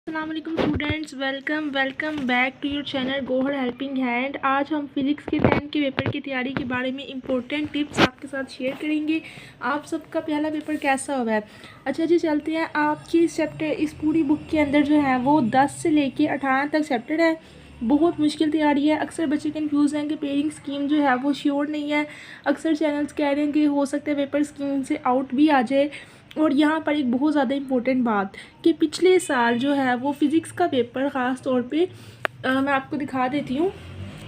अस्सलामुअलैकुम students, welcome back to your channel Gohar helping hand. आज हम फिज़िक्स के 10 के पेपर की तैयारी के बारे में इंपॉर्टेंट टिप्स आपके साथ शेयर करेंगे। आप सबका पहला पेपर कैसा हुआ है? अच्छा जी, चलते हैं। आपकी इस पूरी बुक के अंदर जो है वो 10 से लेके 18 तक चैप्टर है। बहुत मुश्किल तैयारी है। अक्सर बच्चे कंफ्यूज हैं कि पेयरिंग स्कीम जो है वो श्योर नहीं है। अक्सर चैनल्स कह रहे हैं कि हो सकता है पेपर स्कीम से आउट भी आ जाए। और यहाँ पर एक बहुत ज़्यादा इम्पोर्टेंट बात कि पिछले साल जो है वो फ़िज़िक्स का पेपर ख़ास तौर पे मैं आपको दिखा देती हूँ।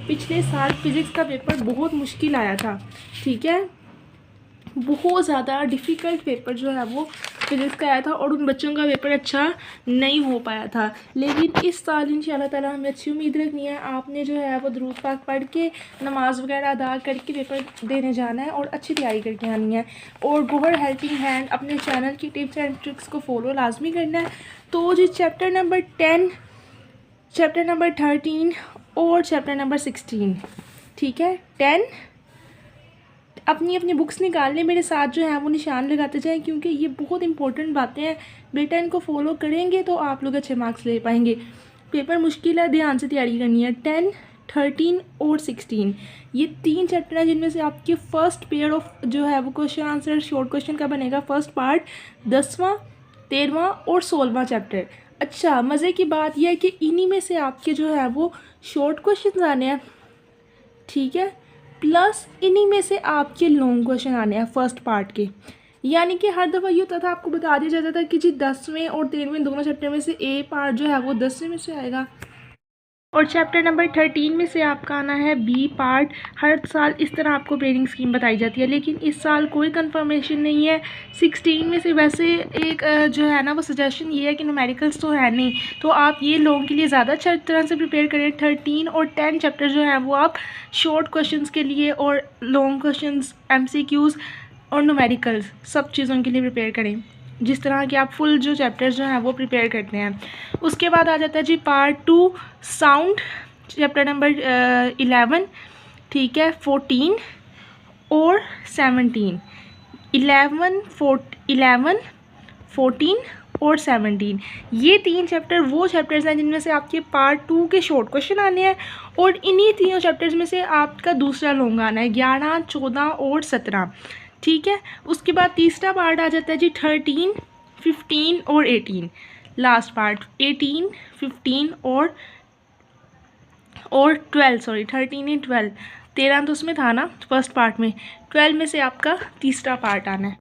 पिछले साल फ़िज़िक्स का पेपर बहुत मुश्किल आया था, ठीक है। बहुत ज़्यादा डिफ़िकल्ट पेपर जो है वो फिज़िक्स का आया था और उन बच्चों का पेपर अच्छा नहीं हो पाया था। लेकिन इस साल इंशाल्लाह ताला हमें अच्छी उम्मीद रखनी है। आपने जो है वो दुरूद पाक पढ़ के नमाज़ वगैरह अदा करके पेपर देने जाना है और अच्छी तैयारी करके आनी है। और गोहर हेल्पिंग हैंड अपने चैनल की टिप्स एंड ट्रिक्स को फॉलो लाजमी करना है। तो जी चैप्टर नंबर 10, चैप्टर नंबर 13 और चैप्टर नंबर 16, ठीक है। 10 अपनी अपनी बुक्स निकाल लें, मेरे साथ जो है वो निशान लगाते जाएं, क्योंकि ये बहुत इंपॉर्टेंट बातें हैं। बेटा इनको फॉलो करेंगे तो आप लोग अच्छे मार्क्स ले पाएंगे। पेपर मुश्किल है, ध्यान से तैयारी करनी है। 10, 13 और 16 ये 3 चैप्टर हैं जिनमें से आपके फर्स्ट पेयर ऑफ जो है वो क्वेश्चन आंसर शॉर्ट क्वेश्चन का बनेगा। फर्स्ट पार्ट 10वां, 13वां और 16वां चैप्टर। अच्छा, मज़े की बात यह है कि इन्हीं में से आपके जो है वो शॉर्ट क्वेश्चन आने हैं, ठीक है, प्लस इन्हीं में से आपके लॉन्ग क्वेश्चन आने हैं फर्स्ट पार्ट के। यानी कि हर दफ़ा यूँ था, आपको बता दिया जाता था कि जी 10वें और 13वें दोनों चैप्टर में से ए पार्ट जो है वो 10वें में से आएगा और चैप्टर नंबर 13 में से आपका आना है बी पार्ट। हर साल इस तरह आपको पेयरिंग स्कीम बताई जाती है, लेकिन इस साल कोई कंफर्मेशन नहीं है। 16 में से वैसे एक जो है ना वो सजेशन ये है कि न्यूमेरिकल्स तो है नहीं, तो आप ये लोगों के लिए ज़्यादा अच्छी तरह से प्रिपेयर करें। 13 और 10 चैप्टर जो है वो आप शॉर्ट क्वेश्चंस के लिए और लॉन्ग क्वेश्चंस, MCQs और न्यूमेरिकल्स सब चीज़ों के लिए प्रिपेयर करें, जिस तरह के आप फुल जो चैप्टर्स जो हैं वो प्रिपेयर करते हैं। उसके बाद आ जाता है जी पार्ट 2 साउंड, चैप्टर नंबर 11, ठीक है, 14 और 17। 11, 14 और 17 ये 3 चैप्टर वो चैप्टर्स हैं जिनमें से आपके पार्ट 2 के शॉर्ट क्वेश्चन आने हैं और इन्हीं तीनों चैप्टर्स में से आपका दूसरा लॉन्ग आना है 11, 14 और 17, ठीक है। उसके बाद तीसरा पार्ट आ जाता है जी 13, 15 और 18। लास्ट पार्ट 18, 15 और 12, सॉरी 13 एंड 12, 13 तो उसमें था ना फर्स्ट पार्ट में, 12 में से आपका तीसरा पार्ट आना है।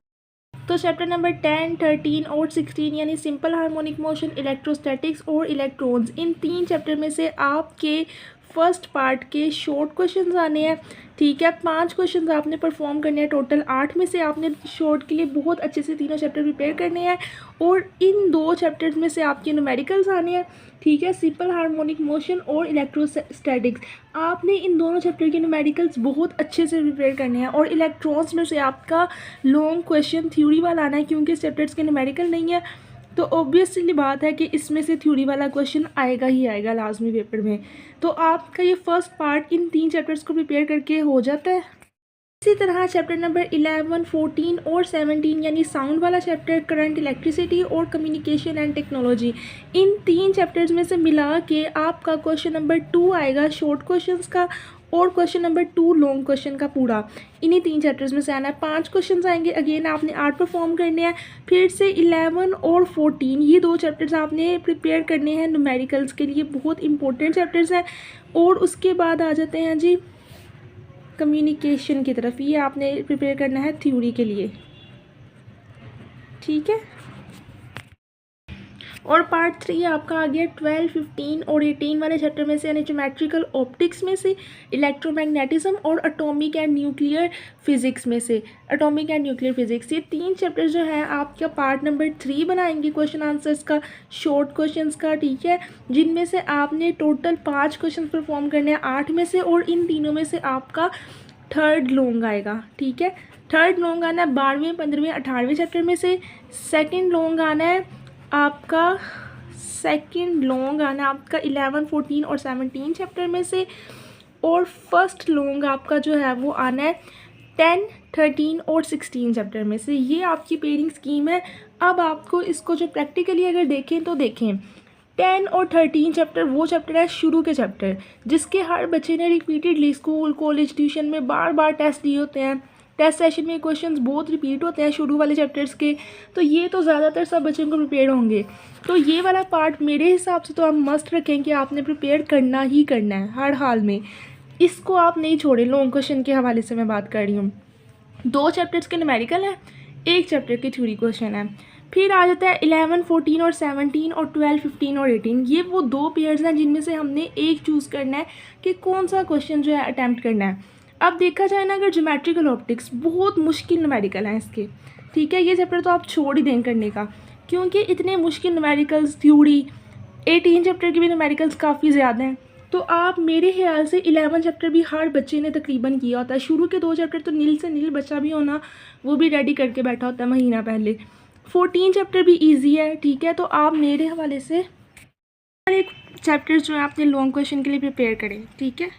तो चैप्टर नंबर 10, 13 और 16 यानी सिंपल हार्मोनिक मोशन, इलेक्ट्रोस्टैटिक्स और इलेक्ट्रॉन्स, इन 3 चैप्टर में से आपके फर्स्ट पार्ट के शॉर्ट क्वेश्चंस आने हैं, ठीक है। 5 क्वेश्चंस आपने परफॉर्म करने हैं, टोटल 8 में से आपने शॉर्ट के लिए बहुत अच्छे से तीनों चैप्टर प्रिपेयर करने हैं और इन 2 चैप्टर्स में से आपके न्यूमेरिकल्स आने हैं, ठीक है, सिंपल हार्मोनिक मोशन और इलेक्ट्रोस्टैटिक्स। आपने इन दोनों चैप्टर के न्यूमेरिकल्स बहुत अच्छे से प्रिपेयर करने हैं और इलेक्ट्रॉन्स में से आपका लॉन्ग क्वेश्चन थ्योरी वाला आना है, क्योंकि चैप्टर्स के न्यूमेरिकल नहीं है तो ऑब्वियसली बात है कि इसमें से थ्योरी वाला क्वेश्चन आएगा ही आएगा लाजमी पेपर में। तो आपका ये फर्स्ट पार्ट इन 3 चैप्टर्स को प्रिपेयर करके हो जाता है। इसी तरह चैप्टर नंबर 11, 14 और 17 यानी साउंड वाला चैप्टर, करंट, इलेक्ट्रिसिटी और communication and technology, in 3 chapters में से मिला के आपका क्वेश्चन नंबर 2 आएगा शॉर्ट क्वेश्चंस का और क्वेश्चन नंबर 2 लॉन्ग क्वेश्चन का पूरा इन्हीं 3 चैप्टर्स में से आना है। 5 क्वेश्चंस आएंगे, अगेन आपने 8 परफॉर्म करने हैं। फिर से 11 और 14 ये 2 चैप्टर्स आपने प्रिपेयर करने हैं न्यूमेरिकल्स के लिए, बहुत इंपॉर्टेंट चैप्टर्स हैं। और उसके बाद आ जाते हैं जी कम्युनिकेशन की तरफ, ये आपने प्रिपेयर करना है थ्योरी के लिए, ठीक है। और पार्ट 3 आपका आ गया 12, 15 और 18 वाले चैप्टर में से यानी ज्योमेट्रिकल ऑप्टिक्स में से, इलेक्ट्रोमैग्नेटिज्म और एटॉमिक एंड न्यूक्लियर फिजिक्स में से, एटॉमिक एंड न्यूक्लियर फिजिक्स। ये 3 चैप्टर जो है आपका पार्ट नंबर 3 बनाएंगे क्वेश्चन आंसर्स का, शॉर्ट क्वेश्चंस का, ठीक है, जिनमें से आपने टोटल 5 क्वेश्चन परफॉर्म करने हैं 8 में से और इन तीनों में से आपका थर्ड लॉन्ग आएगा, ठीक है। थर्ड लॉन्ग आना है 12वें, 15वें, 18वें चैप्टर में से। सेकेंड लॉन्ग आना है आपका 11, 14 और 17 चैप्टर में से। और फर्स्ट लॉन्ग आपका जो है वो आना है 10, 13 और 16 चैप्टर में से। ये आपकी पेयरिंग स्कीम है। अब आपको इसको जो प्रैक्टिकली अगर देखें तो देखें 10 और 13 चैप्टर वो चैप्टर है शुरू के चैप्टर, जिसके हर बच्चे ने रिपीटेडली स्कूल कॉलेज ट्यूशन में बार बार टेस्ट दिए होते हैं। टेस्ट सेशन में क्वेश्चंस बहुत रिपीट होते हैं शुरू वाले चैप्टर्स के, तो ये तो ज़्यादातर सब बच्चों को प्रिपेयर होंगे। तो ये वाला पार्ट मेरे हिसाब से तो आप मस्ट रखें कि आपने प्रिपेयर करना ही करना है हर हाल में, इसको आप नहीं छोड़ें। लॉन्ग क्वेश्चन के हवाले से मैं बात कर रही हूँ। 2 चैप्टर्स के न्यूमेरिकल है, 1 चैप्टर के थ्योरी क्वेश्चन है। फिर आ जाता है 11, 14 और 17 और 12, 15 और 18। ये वो 2 पेयर्स हैं जिनमें से हमने एक चूज़ करना है कि कौन सा क्वेश्चन जो है अटैम्प्ट करना है। अब देखा जाए ना, अगर ज्योमेट्रिकल ऑप्टिक्स बहुत मुश्किल न्यूमेरिकल हैं इसके, ठीक है, ये चैप्टर तो आप छोड़ ही दें करने का, क्योंकि इतने मुश्किल न्यूमेरिकल्स थ्योरी 18 चैप्टर के भी न्यूमेरिकल्स काफ़ी ज़्यादा हैं। तो आप मेरे ख्याल से 11 चैप्टर भी हर बच्चे ने तकरीबन किया होता है। शुरू के 2 चैप्टर तो नील से नील बच्चा भी होना वो भी रेडी करके बैठा होता है महीना पहले। 14 चैप्टर भी इजी है, ठीक है। तो आप मेरे हवाले से हर एक चैप्टर जो है अपने लॉन्ग क्वेश्चन के लिए प्रिपेयर करें, ठीक है।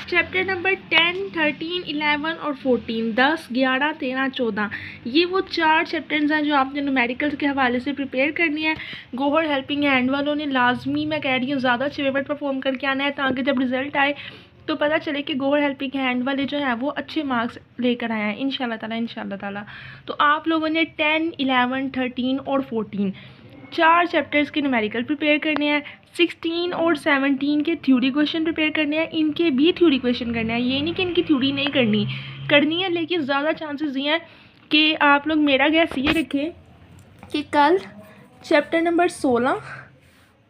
चैप्टर नंबर 10, 13, 11 और 14, 10, 11, 13, 14, ये वो 4 चैप्टर्स हैं जो आपने न्यूमेरिकल्स के हवाले से प्रिपेयर करनी है। गोहर हेल्पिंग हैंड वालों ने लाजमी, मैं कह रही हूँ, ज़्यादा अच्छे पेपर परफॉर्म करके आना है, ताकि जब रिज़ल्ट आए तो पता चले कि गोहर हेल्पिंग हैंड वाले जो हैं वो अच्छे मार्क्स लेकर आए हैं इंशाल्लाह ताला। तो आप लोगों ने 10, 11, 13 और 14 4 चैप्टर्स के न्यूमेरिकल प्रिपेयर करने हैं। 16 और 17 के थ्योरी क्वेश्चन प्रिपेयर करने हैं, इनके भी थ्योरी क्वेश्चन करने हैं। ये नहीं कि इनकी थ्योरी नहीं करनी है, लेकिन ज़्यादा चांसेस ये हैं कि आप लोग, मेरा गैस ये रखें कि कल चैप्टर नंबर 16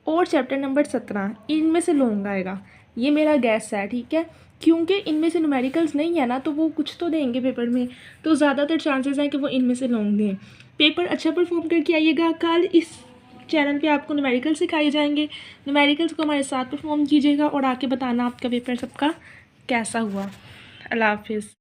और चैप्टर नंबर 17 इनमें से लॉन्ग आएगा, ये मेरा गैस है, ठीक है। क्योंकि इनमें से न्यूमेरिकल्स नहीं है ना, तो वो कुछ तो देंगे पेपर में, तो ज़्यादातर चांसेस हैं कि वो इनमें से लॉन्ग दें। पेपर अच्छा परफॉर्म करके आइएगा। कल इस चैनल पे आपको न्यूमेरिकल सिखाए जाएंगे, न्यूमेरिकल्स को हमारे साथ परफॉर्म कीजिएगा और आके बताना आपका पेपर सबका कैसा हुआ। अल्लाह हाफिज़।